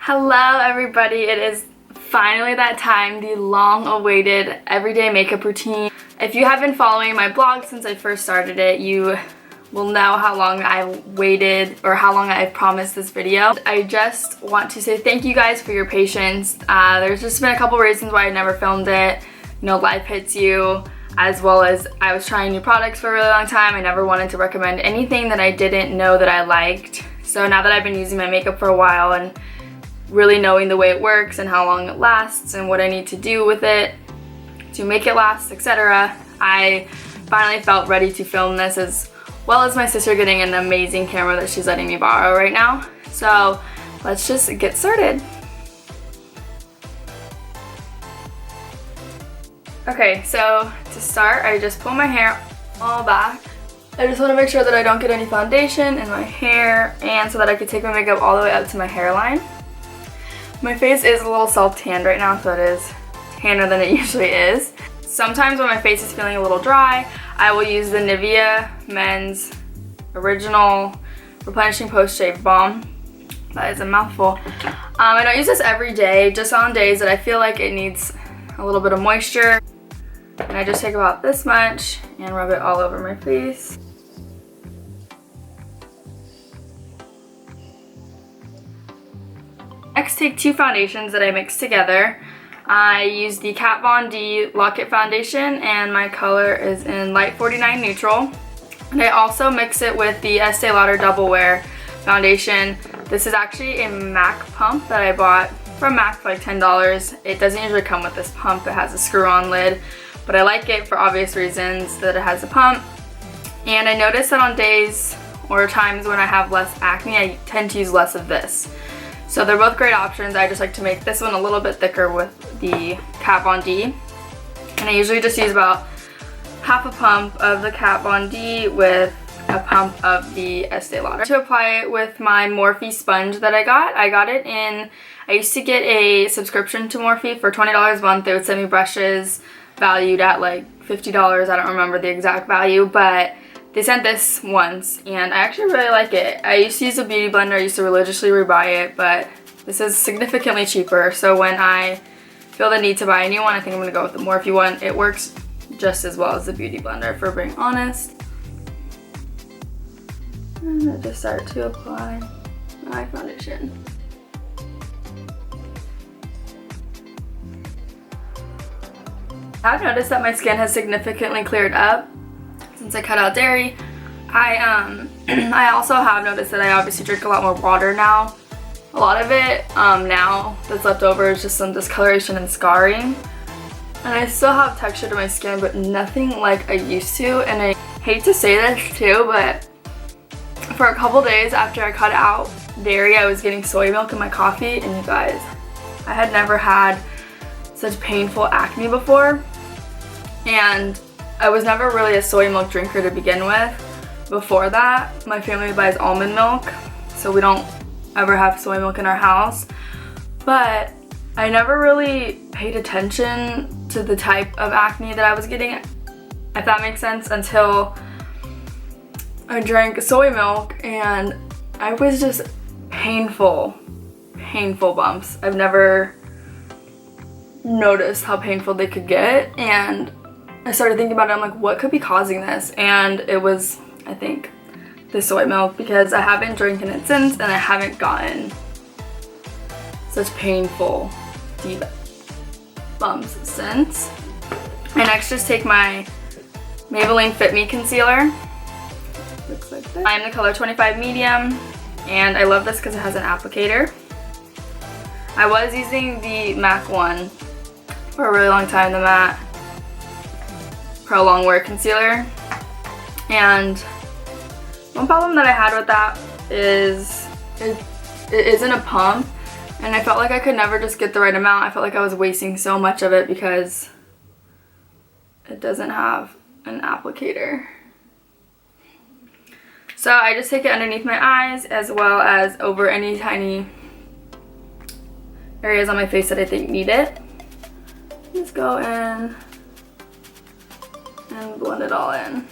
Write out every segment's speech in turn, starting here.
Hello everybody, it is finally that time, the long-awaited everyday makeup routine. If you have been following my blog since I first started it, you will know how long I've waited or how long I've promised this video. I just want to say thank you guys for your patience. There's just been a couple reasons why I never filmed it. You know, life hits you, as well as I was trying new products for a really long time. I never wanted to recommend anything that I didn't know that I liked. So now that I've been using my makeup for a while and really knowing the way it works and how long it lasts and what I need to do with it to make it last, etc., I finally felt ready to film this, as well as my sister getting an amazing camera that she's letting me borrow right now. So let's just get started. Okay, so to start, I just pull my hair all back. I just want to make sure that I don't get any foundation in my hair, and so that I can take my makeup all the way up to my hairline. My face is a little self-tanned right now, so it is tanner than it usually is. Sometimes when my face is feeling a little dry, I will use the NIVEA Men's Original Replenishing Post-Shave Balm. That is a mouthful. I don't use this every day, just on days that I feel like it needs a little bit of moisture. And I just take about this much and rub it all over my face. Next, take two foundations that I mixed together. I use the Kat Von D Lock-It Foundation, and my color is in Light 49 Neutral. And I also mix it with the Estée Lauder Double Wear Foundation. This is actually a MAC pump that I bought from MAC for like $10. It doesn't usually come with this pump. It has a screw-on lid, but I like it for obvious reasons that it has a pump. And I noticed that on days or times when I have less acne, I tend to use less of this. So they're both great options. I just like to make this one a little bit thicker with the Kat Von D. And I usually just use about half a pump of the Kat Von D with a pump of the Estée Lauder. To apply it with my Morphe sponge that I got it in, I used to get a subscription to Morphe for $20 a month. They would send me brushes valued at like $50. I don't remember the exact value, but they sent this once, and I actually really like it. I used to use a beauty blender. I used to religiously rebuy it, but this is significantly cheaper. So when I feel the need to buy a new one, I think I'm gonna go with the Morphe one. It works just as well as the beauty blender, for being honest. And I just start to apply my foundation. I've noticed that my skin has significantly cleared up since I cut out dairy. I also have noticed that I obviously drink a lot more water now. A lot of it now that's left over is just some discoloration and scarring. And I still have texture to my skin, but nothing like I used to. And I hate to say this too, but for a couple days after I cut out dairy, I was getting soy milk in my coffee. And you guys, I had never had such painful acne before. And I was never really a soy milk drinker to begin with. Before that, my family buys almond milk, so we don't ever have soy milk in our house. But I never really paid attention to the type of acne that I was getting, if that makes sense, until I drank soy milk, and I was just painful bumps. I've never noticed how painful they could get, and I started thinking about it. I'm like, what could be causing this? And it was, I think, the soy milk, because I haven't drinking it since, and I haven't gotten such painful deep bumps since. I next just take my Mayebelline Fit Me Concealer. Looks like this. I'm the color 25 medium, and I love this because it has an applicator. I was using the MAC one for a really long time, the matte Pro Long Wear Concealer, and one problem that I had with that is it isn't a pump, and I felt like I could never just get the right amount. I felt like I was wasting so much of it because it doesn't have an applicator. So I just take it underneath my eyes, as well as over any tiny areas on my face that I think need it. Just go in and blend it all in.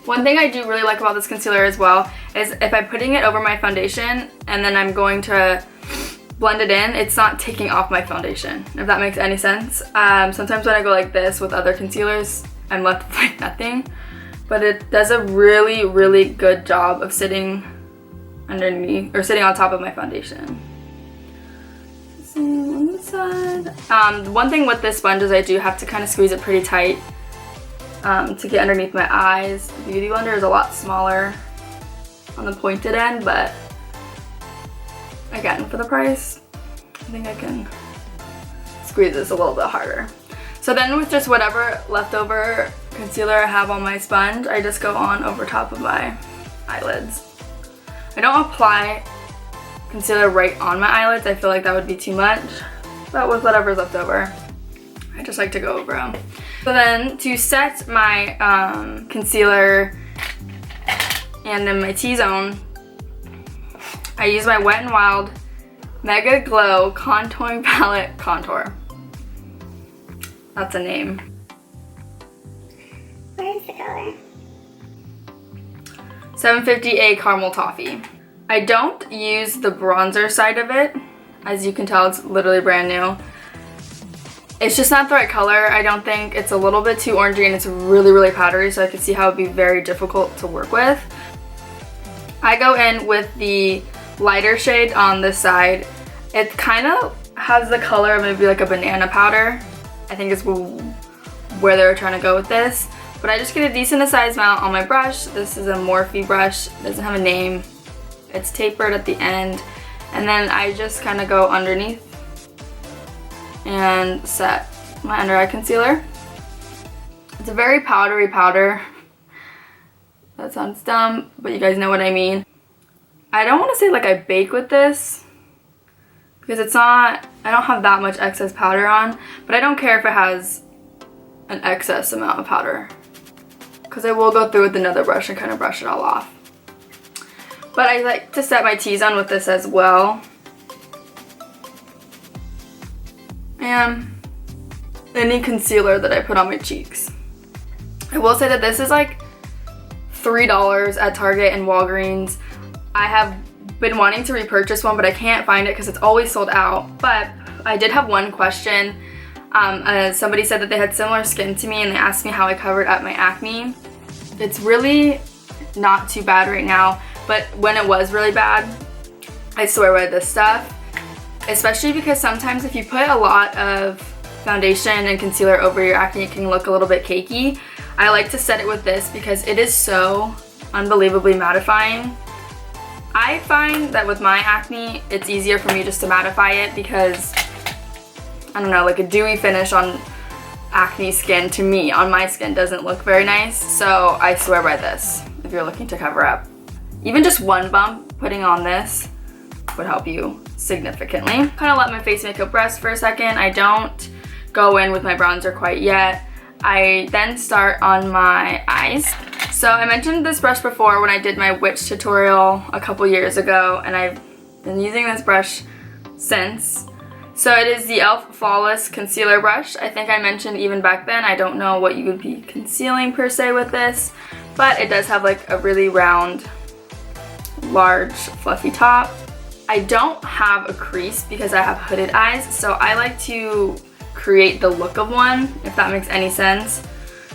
One thing I do really like about this concealer as well is if I'm putting it over my foundation and then I'm going to blend it in, it's not taking off my foundation, if that makes any sense. Sometimes when I go like this with other concealers, I'm left with like nothing, but it does a really, really good job of sitting underneath, or sitting on top of my foundation. Same on this side. One thing with this sponge is I do have to kind of squeeze it pretty tight to get underneath my eyes. The Beauty Blender is a lot smaller on the pointed end, but again, for the price, I think I can squeeze this a little bit harder. So then with just whatever leftover concealer I have on my sponge, I just go on over top of my eyelids. I don't apply concealer right on my eyelids. I feel like that would be too much, but with whatever's left over, I just like to go over them. So then to set my concealer and then my T-zone, I use my Wet n Wild Mega Glow Contouring Palette Contour. That's a name. Where's the color? 750A Caramel Toffee. I don't use the bronzer side of it. As you can tell, it's literally brand new. It's just not the right color, I don't think. It's a little bit too orangey and it's really, really powdery, so I could see how it would be very difficult to work with. I go in with the lighter shade on this side. It kind of has the color of maybe like a banana powder. I think is where they were trying to go with this. But I just get a decent sized amount on my brush. This is a Morphe brush. It doesn't have a name. It's tapered at the end. And then I just kind of go underneath and set my under eye concealer. It's a very powdery powder. That sounds dumb, but you guys know what I mean. I don't want to say like I bake with this, because it's not, I don't have that much excess powder on, but I don't care if it has an excess amount of powder, because I will go through with another brush and kind of brush it all off. But I like to set my T-zone with this as well. And any concealer that I put on my cheeks. I will say that this is like $3 at Target and Walgreens. I have been wanting to repurchase one, but I can't find it because it's always sold out. But I did have one question. Somebody said that they had similar skin to me and they asked me how I covered up my acne. It's really not too bad right now, but when it was really bad, I swear by this stuff. Especially because sometimes if you put a lot of foundation and concealer over your acne, it can look a little bit cakey. I like to set it with this because it is so unbelievably mattifying. I find that with my acne, it's easier for me just to mattify it because, I don't know, like a dewy finish on acne skin, to me, on my skin, doesn't look very nice. So I swear by this if you're looking to cover up. Even just one bump putting on this would help you significantly. Kind of let my face makeup rest for a second. I don't go in with my bronzer quite yet. I then start on my eyes. So I mentioned this brush before when I did my witch tutorial a couple years ago, and I've been using this brush since. So it is the e.l.f. Flawless Concealer Brush. I think I mentioned even back then, I don't know what you would be concealing per se with this, but it does have like a really round, large, fluffy top. I don't have a crease because I have hooded eyes, so I like to create the look of one, if that makes any sense.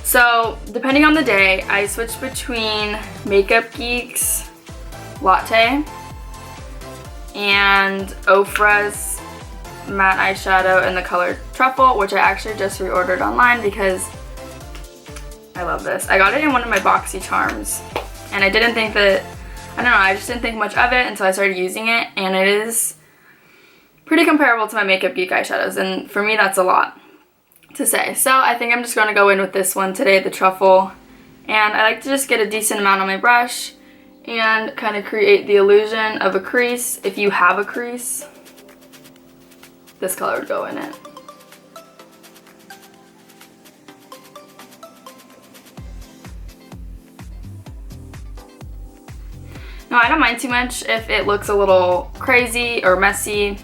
So depending on the day, I switch between Makeup Geek's Latte and Ofra's matte eyeshadow in the color Truffle, which I actually just reordered online because I love this. I got it in one of my boxy charms, and I didn't think that, I don't know, I just didn't think much of it until I started using it, and it is pretty comparable to my Makeup Geek eyeshadows, and for me that's a lot to say. So I think I'm just going to go in with this one today, the Truffle, and I like to just get a decent amount on my brush and kind of create the illusion of a crease. If you have a crease, this color would go in it. Now, I don't mind too much if it looks a little crazy or messy.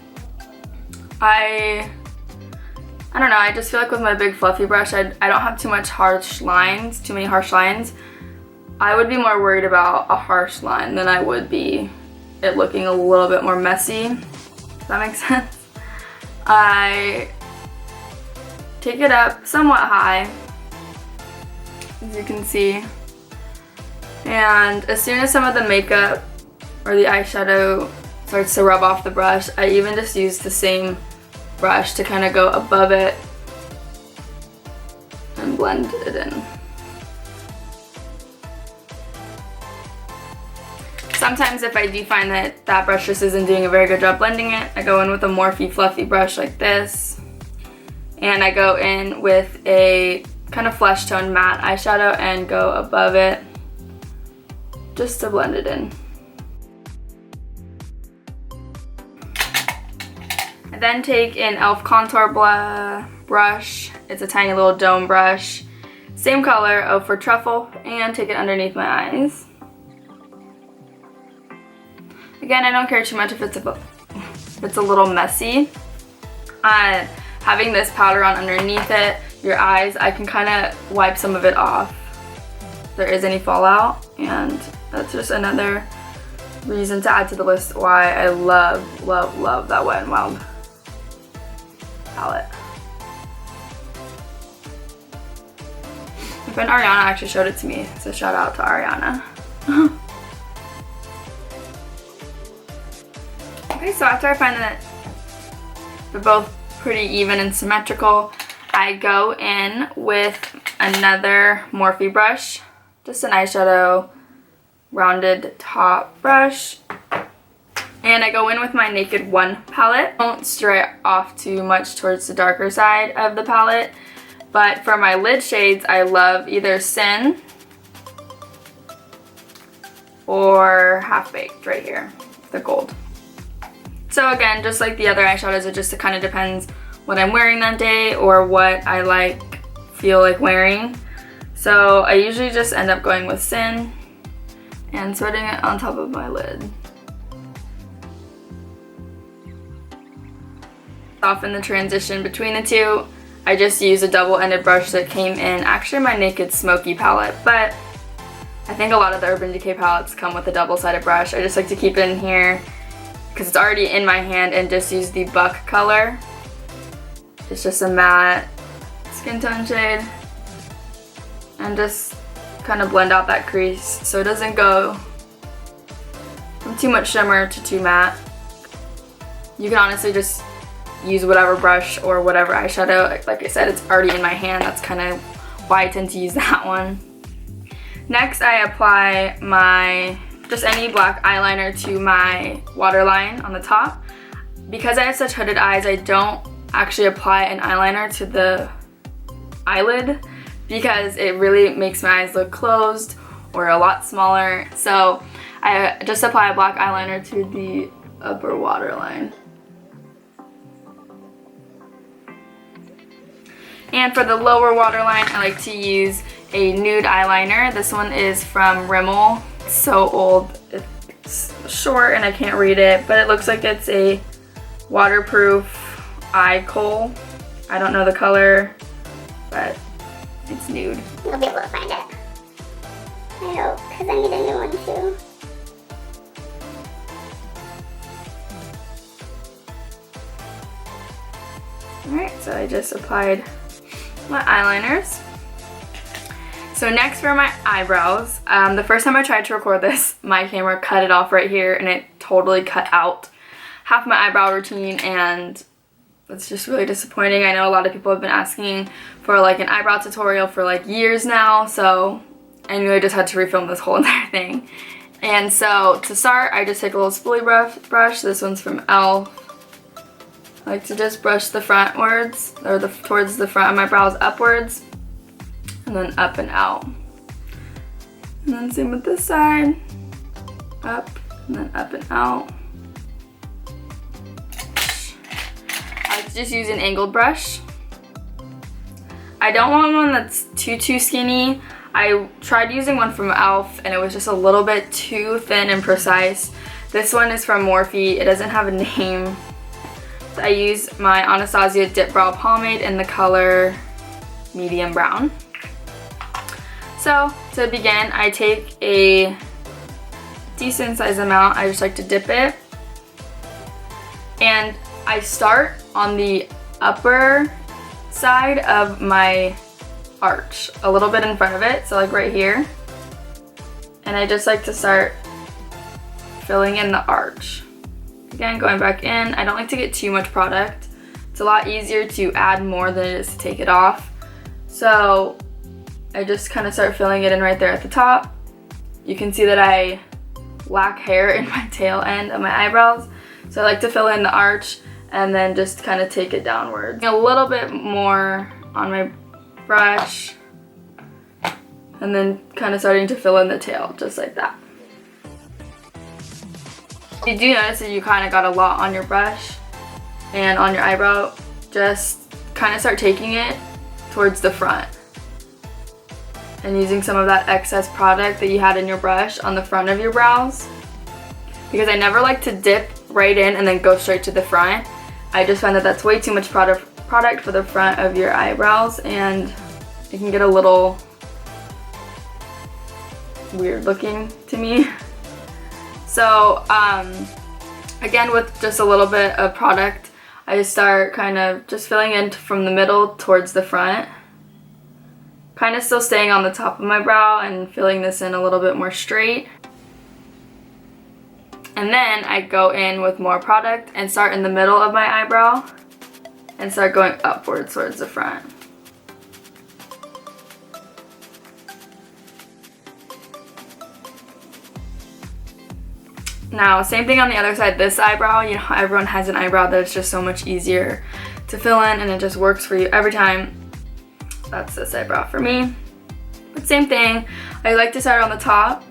I don't know, I just feel like with my big fluffy brush, I don't have too many harsh lines. I would be more worried about a harsh line than I would be it looking a little bit more messy. Does that make sense? I take it up somewhat high, as you can see. And as soon as some of the makeup or the eyeshadow starts to rub off the brush, I even just use the same brush to kind of go above it and blend it in. Sometimes if I do find that that brush just isn't doing a very good job blending it, I go in with a Morphe fluffy brush like this. And I go in with a kind of flesh tone matte eyeshadow and go above it just to blend it in. I then take an e.l.f. contour brush. It's a tiny little dome brush. Same color, Ofra Truffle, and take it underneath my eyes. Again, I don't care too much if it's a little messy. Having this powder on underneath it, your eyes, I can kind of wipe some of it off if there is any fallout, and that's just another reason to add to the list why I love, love, love that Wet n Wild palette. My friend Ariana actually showed it to me, so shout out to Ariana. Okay, so after I find that they're both pretty even and symmetrical, I go in with another Morphe brush, just an eyeshadow rounded top brush, and I go in with my Naked One palette. Don't stray off too much towards the darker side of the palette, but for my lid shades, I love either Sin or Half Baked right here, the gold. So again, just like the other eyeshadows, it just kind of depends what I'm wearing that day or what I feel like wearing. So I usually just end up going with Sin and spreading it on top of my lid. Soften the transition between the two. I just use a double-ended brush that came in actually my Naked Smoky palette, but I think a lot of the Urban Decay palettes come with a double-sided brush. I just like to keep it in here because it's already in my hand and just use the Buck color. It's just a matte skin tone shade, and just kind of blend out that crease so it doesn't go from too much shimmer to too matte. You can honestly just use whatever brush or whatever eyeshadow. Like I said, it's already in my hand. That's kind of why I tend to use that one. Next, I apply just any black eyeliner to my waterline on the top. Because I have such hooded eyes, I don't actually apply an eyeliner to the eyelid because it really makes my eyes look closed or a lot smaller. So I just apply a black eyeliner to the upper waterline. And for the lower waterline, I like to use a nude eyeliner. This one is from Rimmel. It's so old, it's short and I can't read it, but it looks like it's a waterproof eye kohl. I don't know the color, but it's nude. You'll be able to find it. I hope, because I need a new one too. Alright, so I just applied my eyeliners. So next for my eyebrows, the first time I tried to record this, my camera cut it off right here and it totally cut out half my eyebrow routine, and it's just really disappointing. I know a lot of people have been asking for like an eyebrow tutorial for like years now, so I knew I just had to refilm this whole entire thing. And so to start, I just take a little spoolie brush. This one's from e.l.f. I like to just brush the frontwards, or towards the front of my brows upwards, and then up and out. And then same with this side, up, and then up and out. I like to just use an angled brush. I don't want one that's too skinny. I tried using one from e.l.f. and it was just a little bit too thin and precise. This one is from Morphe. It doesn't have a name. I use my Anastasia Dipbrow pomade in the color medium brown. So to begin, I take a decent size amount. I just like to dip it And I start on the upper side of my arch, a little bit in front of it, so like right here. And I just like to start filling in the arch. Again, going back in. I don't like to get too much product. It's a lot easier to add more than it is to take it off. So I just kind of start filling it in right there at the top. You can see that I lack hair in my tail end of my eyebrows. So I like to fill in the arch and then just kind of take it downwards. A little bit more on my brush and then kind of starting to fill in the tail just like that. You do notice that you kind of got a lot on your brush and on your eyebrow, just kind of start taking it towards the front and using some of that excess product that you had in your brush on the front of your brows, because I never like to dip right in and then go straight to the front. I just find that that's way too much product for the front of your eyebrows, and it can get a little weird looking to me. So again, with just a little bit of product, I start kind of just filling in from the middle towards the front, kind of still staying on the top of my brow and filling this in a little bit more straight. And then I go in with more product and start in the middle of my eyebrow and start going upwards towards the front. Now, same thing on the other side, this eyebrow. You know, everyone has an eyebrow that's just so much easier to fill in and it just works for you every time. That's this eyebrow for me. But same thing, I like to start on the top,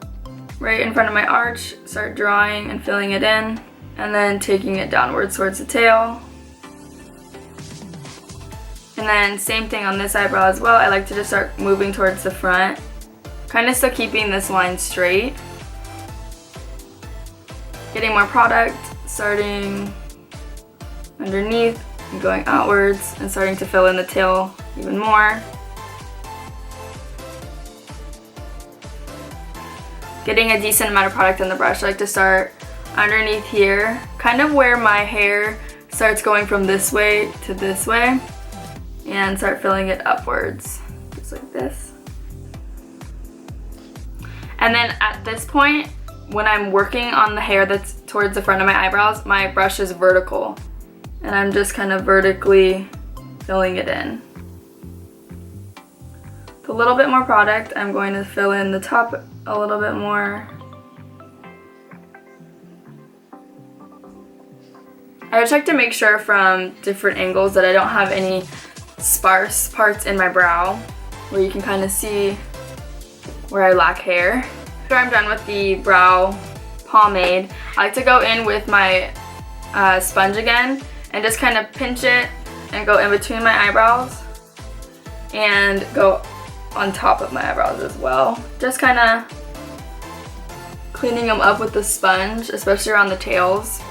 right in front of my arch, start drawing and filling it in, and then taking it downwards towards the tail. And then same thing on this eyebrow as well. I like to just start moving towards the front, kind of still keeping this line straight. Getting more product, starting underneath and going outwards and starting to fill in the tail even more. Getting a decent amount of product on the brush. I like to start underneath here, kind of where my hair starts going from this way to this way, and start filling it upwards, just like this. And then at this point, when I'm working on the hair that's towards the front of my eyebrows, my brush is vertical, and I'm just kind of vertically filling it in. With a little bit more product, I'm going to fill in the top a little bit more. I just like to make sure from different angles that I don't have any sparse parts in my brow, where you can kind of see where I lack hair. After I'm done with the brow pomade, I like to go in with my sponge again and just kind of pinch it and go in between my eyebrows and go on top of my eyebrows as well. Just kind of cleaning them up with the sponge, especially around the tails.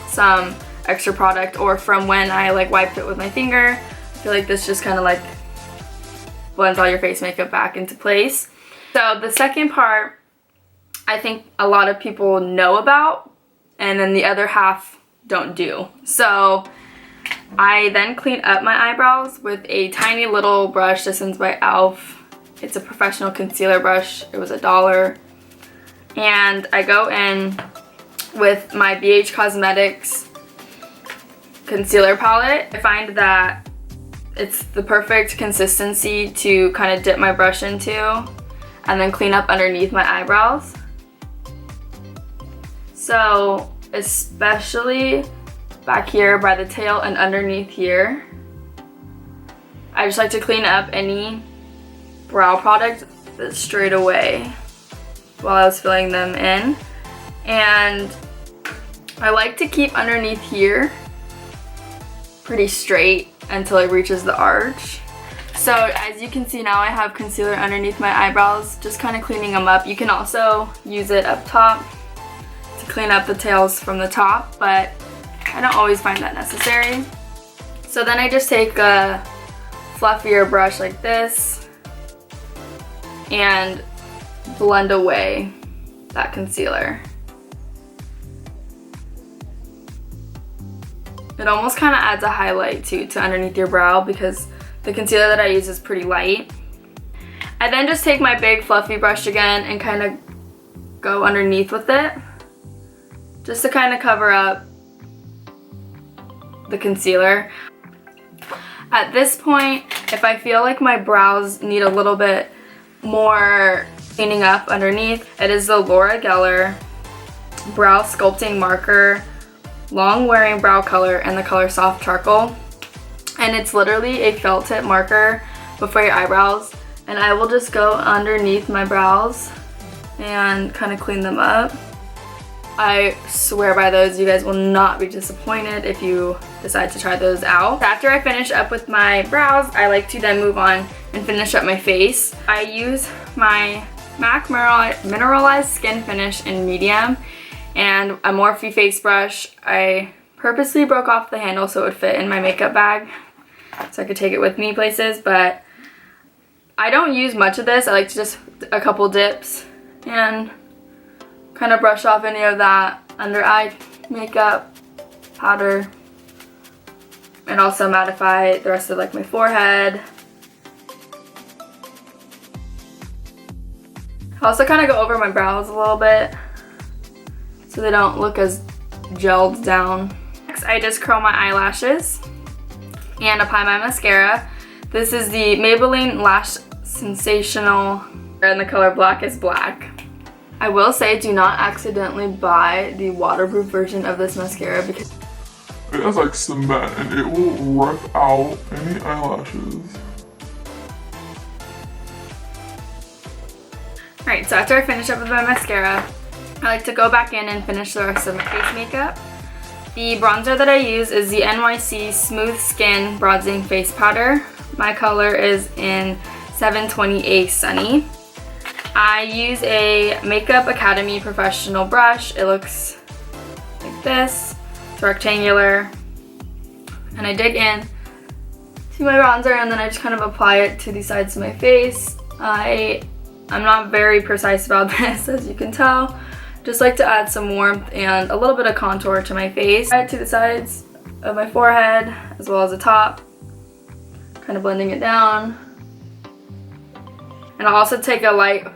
Some extra product, or from when I like wiped it with my finger. I feel like this just kind of like blends all your face makeup back into place. So the second part, I think a lot of people know about, and then the other half don't do. So I then clean up my eyebrows with a tiny little brush. This one's by e.l.f. It's a professional concealer brush. It was $1. And I go in with my BH Cosmetics concealer palette. I find that it's the perfect consistency to kind of dip my brush into and then clean up underneath my eyebrows. So especially back here by the tail and underneath here, I just like to clean up any brow product straight away while I was filling them in. And I like to keep underneath here pretty straight until it reaches the arch. So as you can see now, I have concealer underneath my eyebrows, just kind of cleaning them up. You can also use it up top to clean up the tails from the top, but I don't always find that necessary. So then I just take a fluffier brush like this and blend away that concealer. It almost kind of adds a highlight too to underneath your brow because the concealer that I use is pretty light. I then just take my big fluffy brush again and kind of go underneath with it just to kind of cover up the concealer. At this point, if I feel like my brows need a little bit more cleaning up underneath, it is the Laura Geller Brow Sculpting Marker Long Wearing Brow Color in the color Soft Charcoal. And it's literally a felt tip marker before your eyebrows. And I will just go underneath my brows and kind of clean them up. I swear by those. You guys will not be disappointed if you decide to try those out. After I finish up with my brows, I like to then move on and finish up my face. I use my MAC Mineralize Skin Finish in medium and a Morphe face brush. I purposely broke off the handle so it would fit in my makeup bag so I could take it with me places, but I don't use much of this. I like to just a couple dips and kind of brush off any of that under eye makeup, powder, and also mattify the rest of like my forehead. I also kind of go over my brows a little bit so they don't look as gelled down. Next, I just curl my eyelashes and apply my mascara. This is the Maybelline Lash Sensational and the color Black is Black. I will say do not accidentally buy the waterproof version of this mascara because it has like cement and it will rip out any eyelashes. Alright, so after I finish up with my mascara, I like to go back in and finish the rest of my face makeup. The bronzer that I use is the NYC Smooth Skin Bronzing Face Powder. My color is in 720A Sunny. I use a Makeup Academy Professional brush. It looks like this. It's rectangular. And I dig in to my bronzer and then I just kind of apply it to the sides of my face. I'm not very precise about this, as you can tell. Just like to add some warmth and a little bit of contour to my face. Add it to the sides of my forehead as well as the top. Kind of blending it down. And I'll also take a light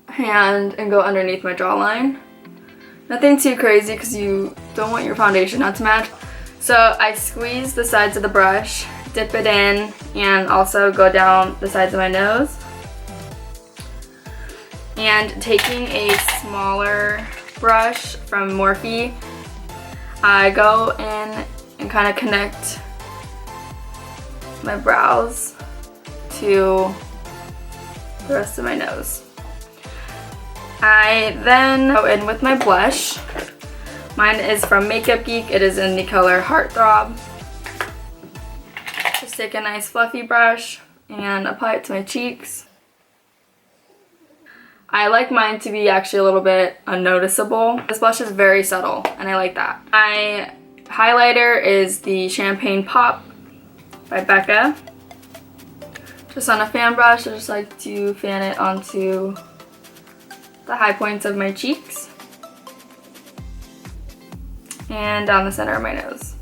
hand and go underneath my jawline. Nothing too crazy because you don't want your foundation not to match. So I squeeze the sides of the brush, dip it in, and also go down the sides of my nose. And taking a smaller brush from Morphe, I go in and kind of connect my brows to the rest of my nose. I then go in with my blush. Mine is from Makeup Geek. It is in the color Heartthrob. Just take a nice fluffy brush and apply it to my cheeks. I like mine to be actually a little bit unnoticeable. This blush is very subtle and I like that. My highlighter is the Champagne Pop by BECCA. Just on a fan brush, I just like to fan it onto the high points of my cheeks and down the center of my nose.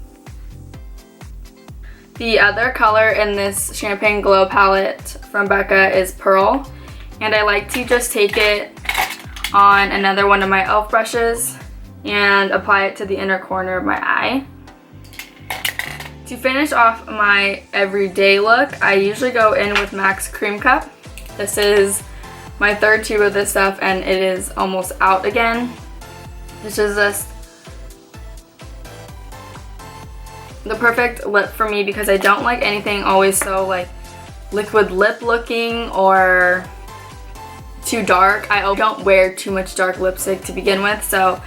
The other color in this Champagne Glow palette from BECCA is Pearl. And I like to just take it on another one of my e.l.f. brushes and apply it to the inner corner of my eye. To finish off my everyday look, I usually go in with MAC's Creme Cup. This is my third tube of this stuff and it is almost out again. This is just the perfect lip for me because I don't like anything always so like liquid lip looking or too dark. I don't wear too much dark lipstick to begin with, so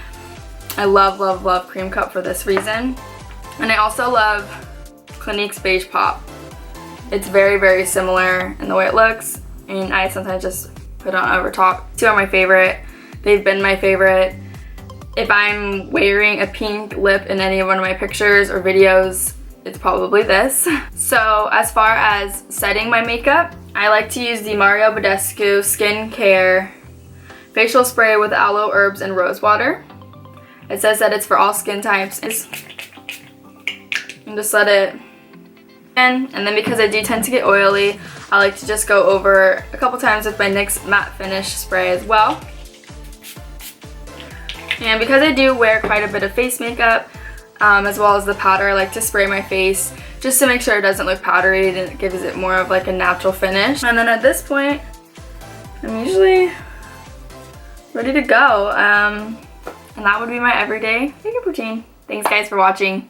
I love, love, love Creme Cup for this reason. And I also love Clinique Beige Pop. It's very, very similar in the way it looks, and I sometimes just put it on over top. Two are my favorite. They've been my favorite. If I'm wearing a pink lip in any one of my pictures or videos, it's probably this. So as far as setting my makeup, I like to use the Mario Badescu Skincare Facial Spray with Aloe Herbs and Rose Water. It says that it's for all skin types. and just let it in. And then because I do tend to get oily, I like to just go over a couple times with my NYX matte finish spray as well. And because I do wear quite a bit of face makeup, as well as the powder, I like to spray my face just to make sure it doesn't look powdery and it gives it more of like a natural finish. And then at this point, I'm usually ready to go. And that would be my everyday makeup routine. Thanks guys for watching.